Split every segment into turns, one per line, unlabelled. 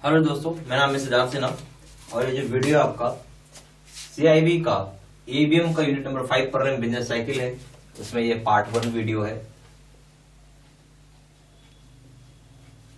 Hello दोस्तों, मेरा नाम है सिद्धार्थ सिन्हा और ये जो वीडियो आपका सीआईबी का ईबीएम का यूनिट नंबर 5 पर रन बिजनेस साइकिल है, उसमें ये पार्ट 1 वीडियो है।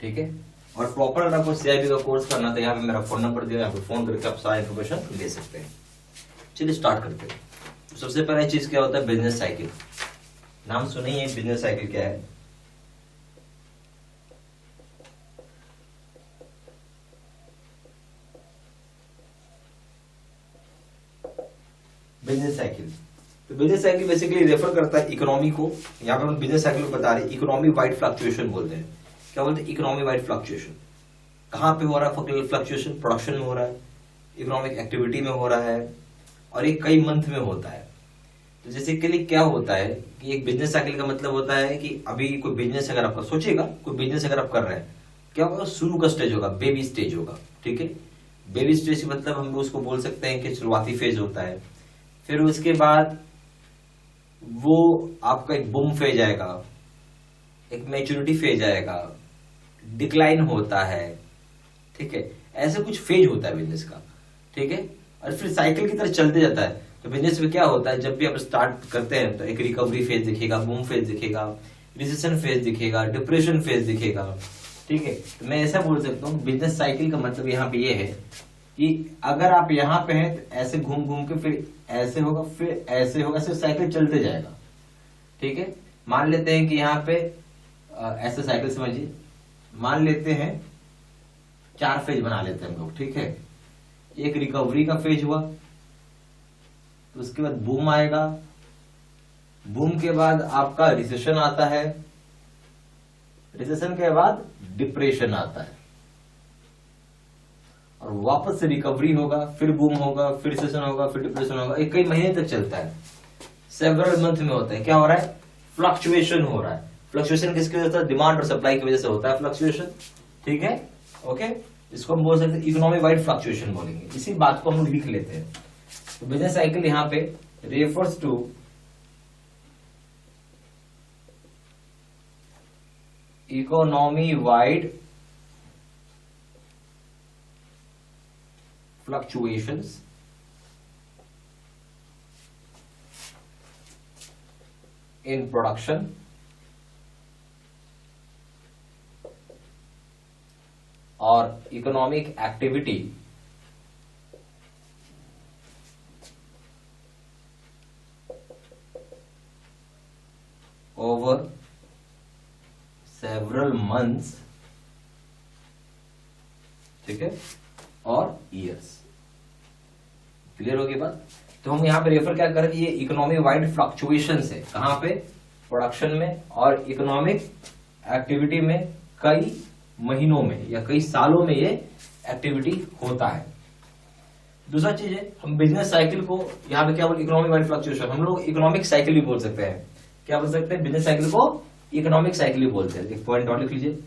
ठीक है। और प्रॉपर अगर आपको सीआईबी का कोर्स करना तो यहाँ पे मेरा फोन नंबर दिया है, यहाँ पे फोन करके आप सारा इन्फॉर्मेशन ले सकते हैं। चलिए स्टार्ट करते हैं। तो सबसे पहला चीज क्या होता है, बिजनेस साइकिल। नाम सुने ही है, बिजनेस साइकिल क्या है। बिजनेस साइकिल, तो बिजनेस साइकिल बेसिकली रेफर करता है इकोनॉमी को। यहाँ पे हम बिजनेस साइकिल को बता रहे हैं, इकोनॉमी वाइड फ्लक्चुएशन बोलते हैं। क्या बोलते हैं, इकोनॉमी वाइड फ्लक्चुएशन। कहाँ पे हो रहा है फ्लक्चुएशन? प्रोडक्शन में हो रहा है, इकोनॉमिक एक्टिविटी में हो रहा है, और ये कई मंथ में होता है। तो जैसे के लिए क्या होता है कि एक बिजनेस साइकिल का मतलब होता है कि अभी कोई बिजनेस अगर आपका सोचेगा, कोई बिजनेस अगर आप कर रहे हैं, क्या होगा, शुरू का स्टेज होगा, बेबी स्टेज होगा। ठीक है। बेबी स्टेज मतलब हम लोग उसको बोल सकते हैं कि शुरुआती फेज होता है। फिर उसके बाद वो आपका एक बूम फेज आएगा, एक मैच्योरिटी फेज आएगा, डिक्लाइन होता है। ठीक है। ऐसे कुछ फेज होता है बिजनेस का। ठीक है। और फिर साइकिल की तरह चलते जाता है। तो बिजनेस में क्या होता है, जब भी आप स्टार्ट करते हैं तो एक रिकवरी फेज दिखेगा, बूम फेज दिखेगा, रिसेशन फेज दिखेगा, डिप्रेशन फेज दिखेगा। ठीक है। तो मैं ऐसा बोल सकता हूँ, बिजनेस साइकिल का मतलब यहाँ पे ये है कि अगर आप यहाँ पे हैं तो ऐसे घूम घूम के फिर ऐसे होगा, फिर ऐसे होगा, ऐसे साइकिल चलते जाएगा। ठीक है। मान लेते हैं कि यहाँ पे ऐसे साइकिल समझिए, मान लेते हैं 4 फेज बना लेते हैं हम लोग। ठीक है। एक रिकवरी का फेज हुआ, तो उसके बाद बूम आएगा, बूम के बाद आपका रिसेशन आता है, रिसेशन के बाद डिप्रेशन आता है, और वापस से रिकवरी होगा, फिर बूम होगा, फिर रिसेशन होगा, फिर डिप्रेशन होगा। एक कई महीने तक चलता है, सेवरल मंथ में होता है। क्या हो रहा है, फ्लक्चुएशन हो रहा है। फ्लक्चुएशन किसकी वजह से? डिमांड और सप्लाई की वजह से होता है फ्लक्चुएशन। ठीक है। ओके। इसको हम बोल सकते हैं इकोनॉमी वाइड फ्लक्चुएशन बोलेंगे। इसी बात को हम लिख लेते हैं। तो बिजनेस साइकिल यहां पे refers to economy wide fluctuations in production or economic activity over several months, ठीक है, और ईयर्स। क्लियर होगी बात? तो हम यहाँ पे रेफर क्या करें, ये इकोनॉमी वाइड फ्लक्चुएशन है। कहां पे? प्रोडक्शन में और इकोनॉमिक एक्टिविटी में कई महीनों में या कई सालों में ये एक्टिविटी होता है। दूसरा चीज है, हम बिजनेस साइकिल को यहाँ पे क्या बोल, इकोनॉमी वाइड फ्लक्चुएशन हम लोग इकोनॉमिक साइकिल भी बोल सकते हैं। क्या बोल सकते हैं? बिजनेस साइकिल को इकोनॉमिक साइकिल भी बोलते हैं। एक पॉइंट और लिख लीजिए,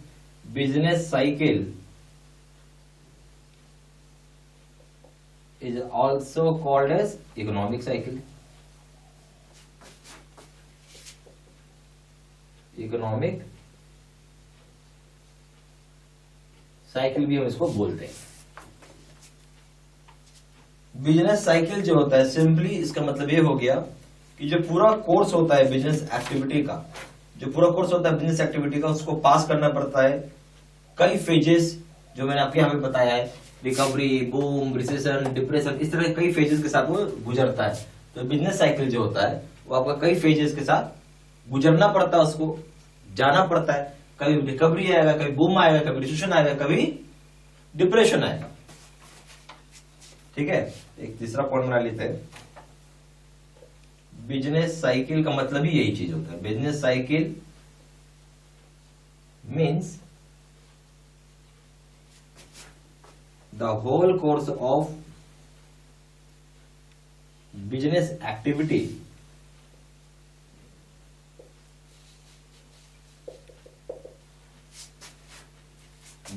business cycle is also called as economic cycle. Economic cycle भी हम इसको बोलते हैं। बिजनेस साइकिल जो होता है, सिंपली इसका मतलब ये हो गया कि जो पूरा कोर्स होता है बिजनेस एक्टिविटी का, जो पूरा कोर्स होता है बिजनेस एक्टिविटी का, उसको पास करना पड़ता है कई फेजेस, जो मैंने आपके यहाँ पे बताया है, रिकवरी, बूम, रिसेशन, डिप्रेशन, इस तरह कई फेजेस के साथ वो गुजरता है। तो बिजनेस साइकिल जो होता है वो आपका कई फेजेस के साथ गुजरना पड़ता है, उसको जाना पड़ता है। कभी रिकवरी आएगा, कभी बूम आएगा, कभी रिसेशन आएगा, कभी डिप्रेशन आएगा। ठीक है। एक तीसरा पॉइंट बना लेते हैं, बिजनेस साइकिल का मतलब ही यही चीज होता है। Business cycle means the whole course of business activity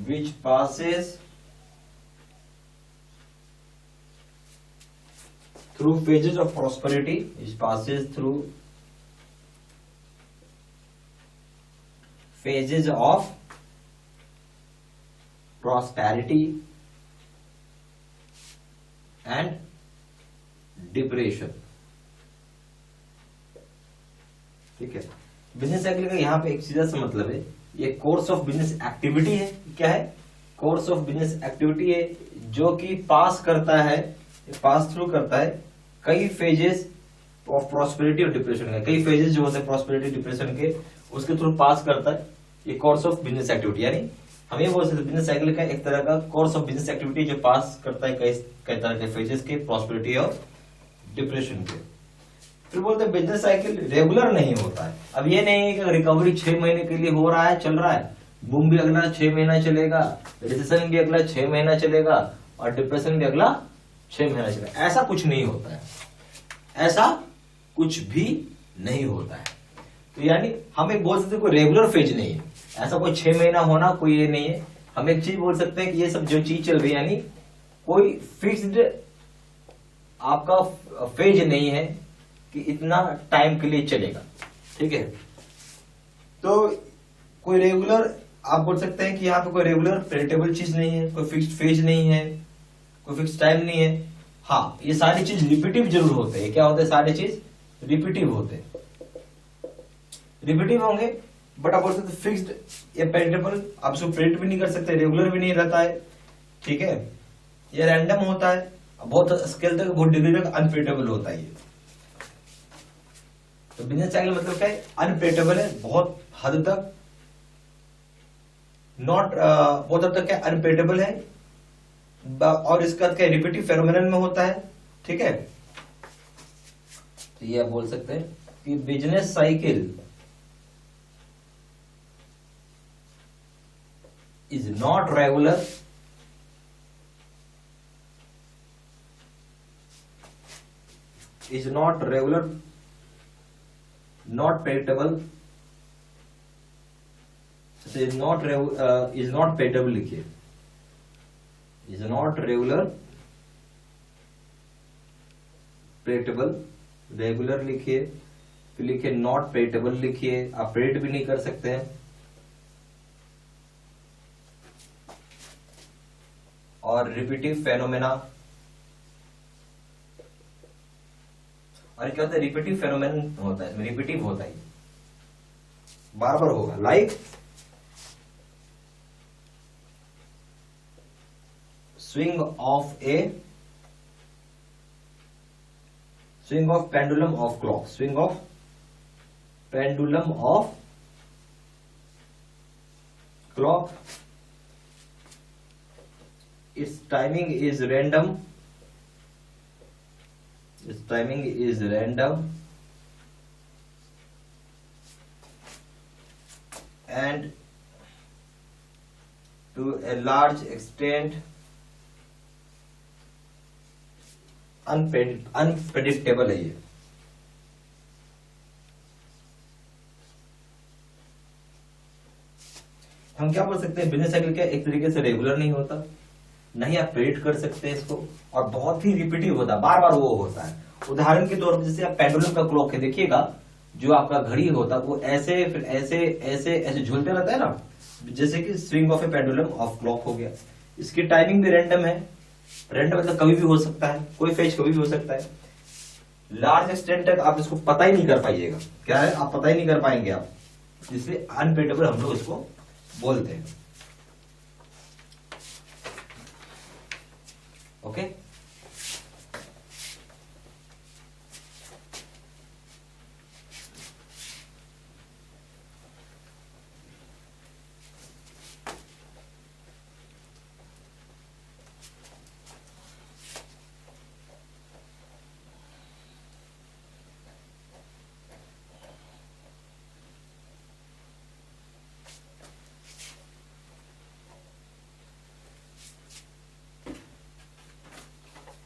which passes through phases of prosperity, which passes through phases of prosperity and depression. ठीक है, बिजनेस साइकिल का यहाँ पे एक सीधा सा मतलब है, ये कोर्स ऑफ बिजनेस एक्टिविटी है। क्या है? कोर्स ऑफ बिजनेस एक्टिविटी है जो कि पास करता है, पास थ्रू करता है कई फेजेस ऑफ प्रॉस्पेरिटी और डिप्रेशन का। कई फेजेस जो होते हैं प्रॉस्पेरिटी डिप्रेशन के, उसके थ्रू पास करता है ये कोर्स ऑफ बिजनेस एक्टिविटी। यानी हम ये बोल सकते हैं बिजनेस साइकिल का एक तरह का कोर्स ऑफ बिजनेस एक्टिविटी जो पास करता है कई तरह के फेजेस के, प्रॉस्पेरिटी और डिप्रेशन के। फिर बोलते हैं बिजनेस साइकिल रेगुलर नहीं होता है। अब ये नहीं है कि रिकवरी 6 महीने के लिए हो रहा है, चल रहा है, बूम भी अगला 6 महीना चलेगा, रिसेशन भी अगला 6 महीना चलेगा और डिप्रेशन भी अगला 6 महीना चलेगा। ऐसा कुछ नहीं होता है, ऐसा कुछ भी नहीं होता है। तो यानी हम एक बोल सकते हैं कोई रेगुलर फेज नहीं है, ऐसा कोई 6 महीना होना कोई ये नहीं है। हम एक चीज बोल सकते हैं कि ये सब जो चीज चल रही है यानी कोई फिक्स्ड आपका फेज नहीं है कि इतना टाइम के लिए चलेगा। ठीक है, तो कोई रेगुलर आप बोल सकते हैं कि यहाँ पे कोई रेगुलर प्रेडिक्टेबल चीज नहीं है, कोई फिक्स्ड फेज नहीं है, कोई फिक्स टाइम नहीं है। हाँ, ये सारी चीज रिपीटिव जरूर होते हैं। क्या होते हैं? सारी चीज रिपीटिव होते हैं, रिपीटिव होंगे, बट आप बोल सकते फिक्स्ड या प्रेडिक्टेबल आप इसको प्रेडिक्ट भी नहीं कर सकते, रेगुलर भी नहीं रहता है। ठीक है, ये रैंडम होता है, बहुत स्केल तक, बहुत डिग्री तक अनप्रेडिक्टेबल होता है ये। तो बिजनेस साइकिल मतलब क्या है? अनप्रेडिक्टेबल है बहुत हद तक, नॉट बहुत हद तक क्या अनप्रेडिक्टेबल है, और इसका क्या रिपीटिव फेनोमेनन में होता है। ठीक है, तो ये आप बोल सकते हैं कि business cycle is not regular, is not regular, not predictable, is not predictable लिखिए, is not regular, predictable, regular लिखिए, फिर लिखिए नॉट predictable लिखिए, आप प्रेडिक्ट भी नहीं कर सकते हैं, और रिपीटिव फेनोमेना। और क्या होता है? रिपीटिव फेनोमेन होता है, रिपीटिव होता है, बार बार होगा। Like swing of pendulum of clock, swing of pendulum of clock, it's timing is random, its timing is random and to a large extent unpredictable है ये। हम क्या बोल सकते हैं? बिजनेस साइकिल क्या एक तरीके से रेगुलर नहीं होता, नहीं आप प्रेडिक्ट कर सकते हैं इसको, और बहुत ही रिपीटिव होता है, बार बार वो होता है। उदाहरण के तौर पर जैसे आप पेंडुलम का क्लॉक है, देखिएगा जो आपका घड़ी होता है वो ऐसे फिर ऐसे ऐसे ऐसे झूलते रहता है ना, जैसे कि swing of A pendulum of clock हो गया। इसकी टाइमिंग भी रैंडम है, रैंडम मतलब कभी भी हो सकता है, कोई फेज कभी भी हो सकता है। लार्ज एक्सटेंट तक आप इसको पता ही नहीं कर पाइएगा, क्या है आप पता ही नहीं कर पाएंगे आप, इसलिए अनप्रेडिक्टेबल हम लोग इसको बोलते हैं। ओके,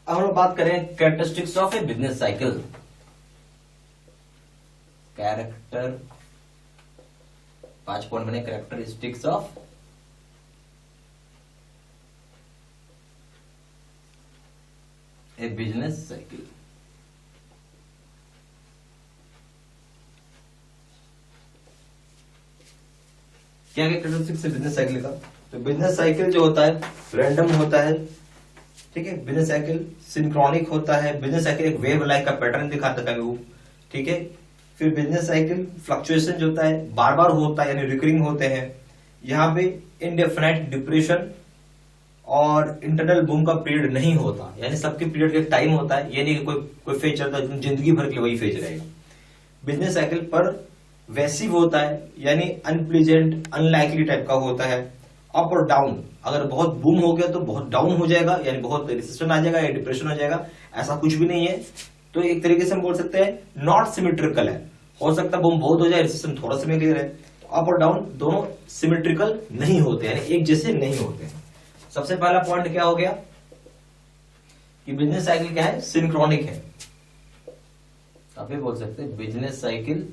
अब हम लोग बात करें characteristics of a business cycle. Character 5 point बने, characteristics of a business cycle. क्या कैरेक्टरिस्टिक्स है बिजनेस साइकिल का? तो बिजनेस साइकिल जो होता है रैंडम होता है, ठीक है। बिजनेस साइकिल सिंक्रोनिक होता है। बिजनेस साइकिल एक वेव लाइक का पैटर्न दिखाता है वो, ठीक है। फिर बिजनेस साइकिल फ्लक्चुएशन जो होता है बार बार होता है, यानी रिकरिंग होते हैं। यहाँ पे इनडेफिनाइट डिप्रेशन और इंटरनल बूम का पीरियड नहीं होता, यानी सबके पीरियड का टाइम होता है, ये नहीं कि कोई फेज चलता है जिंदगी भर के लिए वही फेज रहेगा। बिजनेस साइकिल पर वैसिव होता है, यानी अनप्लीजेंट अनलाइकली टाइप का होता है। अप और डाउन, अगर बहुत बूम हो गया तो बहुत डाउन हो जाएगा, यानी बहुत रिसेशन आ जाएगा या डिप्रेशन हो जाएगा, ऐसा कुछ भी नहीं है। तो एक तरीके से हम बोल सकते हैं नॉट सिमेट्रिकल है। हो सकता है बूम बहुत हो जाए, रिसेशन थोड़ा सा में क्लियर है। अप और डाउन दोनों सिमेट्रिकल नहीं होते, यानी एक जैसे नहीं होते। सबसे पहला पॉइंट क्या हो गया कि बिजनेस साइकिल क्या है, सिंक्रोनिक है। आप ये बोल सकते हैं बिजनेस साइकिल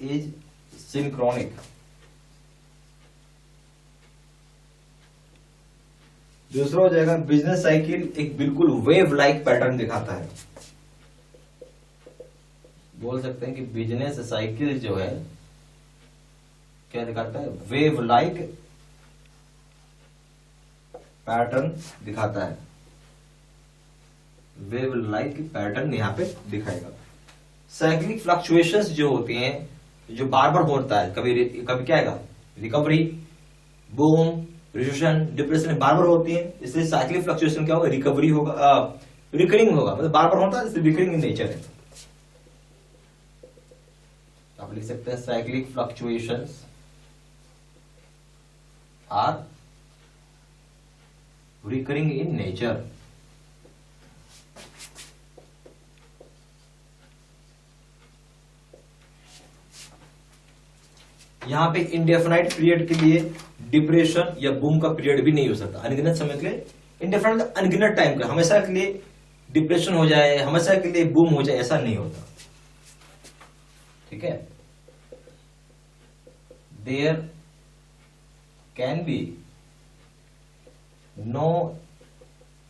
इज सिंक्रोनिक। दूसरा हो जाएगा बिजनेस साइकिल एक बिल्कुल वेव लाइक पैटर्न दिखाता है। बोल सकते हैं कि बिजनेस साइकिल जो है क्या दिखाता है, वेव लाइक पैटर्न दिखाता है। वेव लाइक पैटर्न यहां पे दिखाएगा। साइक्लिक फ्लक्चुएशंस जो होती हैं, जो बार बार होता है, कभी कभी क्या आएगा, रिकवरी, बूम, रिसेशन, डिप्रेशन बार बार होती है, इसलिए साइक्लिक फ्लक्चुएशन क्या होगा, रिकवरी होगा, रिकरिंग होगा, मतलब बार बार होता है, इसलिए रिकरिंग इन नेचर है। आप लिख सकते हैं cyclic fluctuations are recurring in nature. यहां पे इंडेफिनाइट पीरियड के लिए डिप्रेशन या बूम का पीरियड भी नहीं हो सकता। अनगिनत समय के लिए इंडेफिनाइट, अनगिनत टाइम का, हमेशा के लिए डिप्रेशन हो जाए, हमेशा के लिए बूम हो जाए, ऐसा नहीं होता, ठीक है। There can be no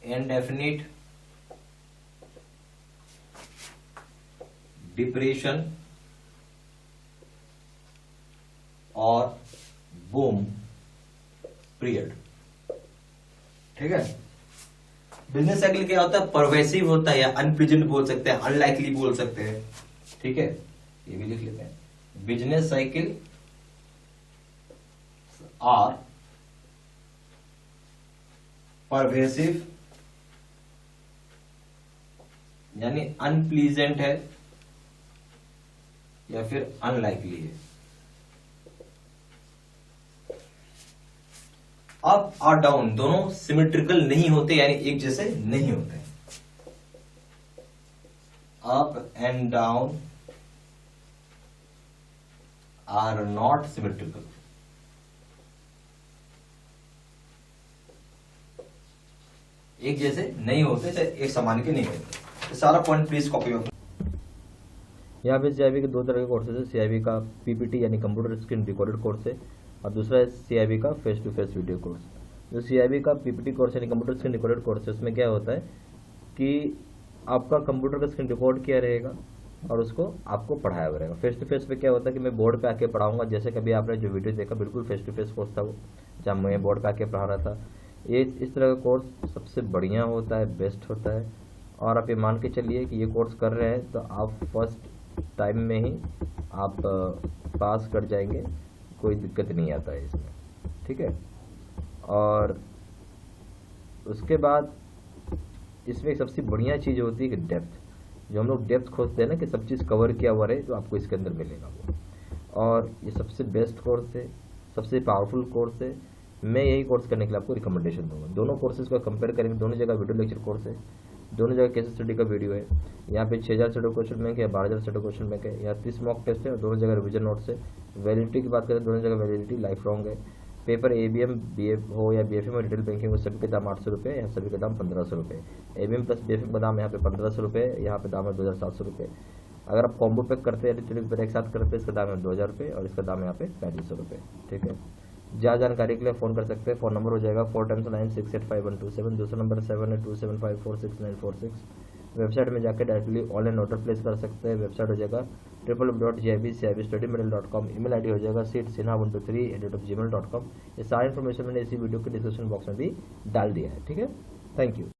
indefinite depression और बूम पीरियड, ठीक है। बिजनेस साइकिल क्या होता है, परवेसिव होता है, या अनप्रेजेंट बोल सकते हैं, अनलाइकली बोल सकते हैं, ठीक है। ये भी लिख लेते हैं, बिजनेस साइकिल आर परवेसिव, यानी अनप्लीजेंट है या फिर अनलाइकली है। अप और डाउन दोनों सिमेट्रिकल नहीं होते, यानी एक जैसे नहीं होते। Up and down are not symmetrical. एक जैसे नहीं होते, चाहे एक समान के नहीं होते। तो सारा पॉइंट प्लीज कॉपी में।
यहाँ पे सीआईबी के दो तरह के कोर्सेज है। सीआईबी का पीपीटी यानी कंप्यूटर स्क्रीन रिकॉर्डेड कोर्स है, और दूसरा है सीआईबी का face to face video course. जो सीआईबी का पीपीटी कोर्स यानी कंप्यूटर स्क्रीन रिकॉर्डेड कोर्स है, उसमें क्या होता है कि आपका कंप्यूटर का स्क्रीन रिकॉर्ड किया रहेगा और उसको आपको पढ़ाया हुआ रहेगा। फेस टू फेस पे क्या होता है कि मैं बोर्ड पे आके पढ़ाऊंगा, जैसे कभी आपने जो वीडियो देखा बिल्कुल फेस टू फेस कोर्स था वो, जहाँ मैं बोर्ड पे आके पढ़ा रहा था। ये इस तरह का कोर्स सबसे बढ़िया होता है, बेस्ट होता है। और आप ये मान के चलिए कि ये कोर्स कर रहे हैं तो आप फर्स्ट टाइम में ही आप पास कर जाएंगे, कोई दिक्कत नहीं आता है इसमें, ठीक है। और उसके बाद इसमें सबसे बढ़िया चीज़ होती है कि डेप्थ, जो हम लोग डेप्थ खोजते हैं ना कि सब चीज़ कवर किया हुआ रहे, तो आपको इसके अंदर मिलेगा वो। और ये सबसे बेस्ट कोर्स है, सबसे पावरफुल कोर्स है। मैं यही कोर्स करने के लिए आपको रिकमेंडेशन दूंगा। दोनों कोर्सेज को कंपेयर करेंगे, दोनों जगह वीडियो लेक्चर कोर्स है, दोनों जगह केस स्टडी का वीडियो है। यहाँ पे 6000 से क्वेश्चन बैंक है, 12000 से क्वेश्चन बैंक है। यहाँ 30 मॉक टेस्ट है और दोनों जगह रिविजन नोट्स है। वैलिडिटी की बात करें, दोनों जगह वैलिडिटी लाइफ लॉन्ग है। पेपर एबीएम बीएफ हो या बीएफएम और रिटेल बैंकिंग हो, सभी के दाम 800 रुपये, यहाँ सभी के दाम 1500 रुपये। एबीएम प्लस बीएफएम का दाम यहाँ पे 1500 रुपये, यहाँ पे दाम है 2700 रुपये। अगर आप कॉम्बो पैक करते हैं, रिटेल पेपर एक साथ करते हैं, इसका दाम है 2000 रुपये और इसका दाम यहाँ पे 3500 रुपये, ठीक है। ज़्यादा जानकारी के लिए फ़ोन कर सकते हैं। फ़ोन नंबर हो जाएगा 4x9685127, दूसरा नंबर 7827546946। वेबसाइट में जाकर डायरेक्टली ऑनलाइन ऑर्डर प्लेस कर सकते हैं। वेबसाइट हो जाएगा www.gibcibstudymetal.com, email ID हो जाएगा seatsinha123@gmail.com। ये सारी इन्फॉर्मेशन मैंने इसी वीडियो के डिस्क्रिप्शन बॉक्स में भी डाल दिया है। ठीक है, थैंक यू।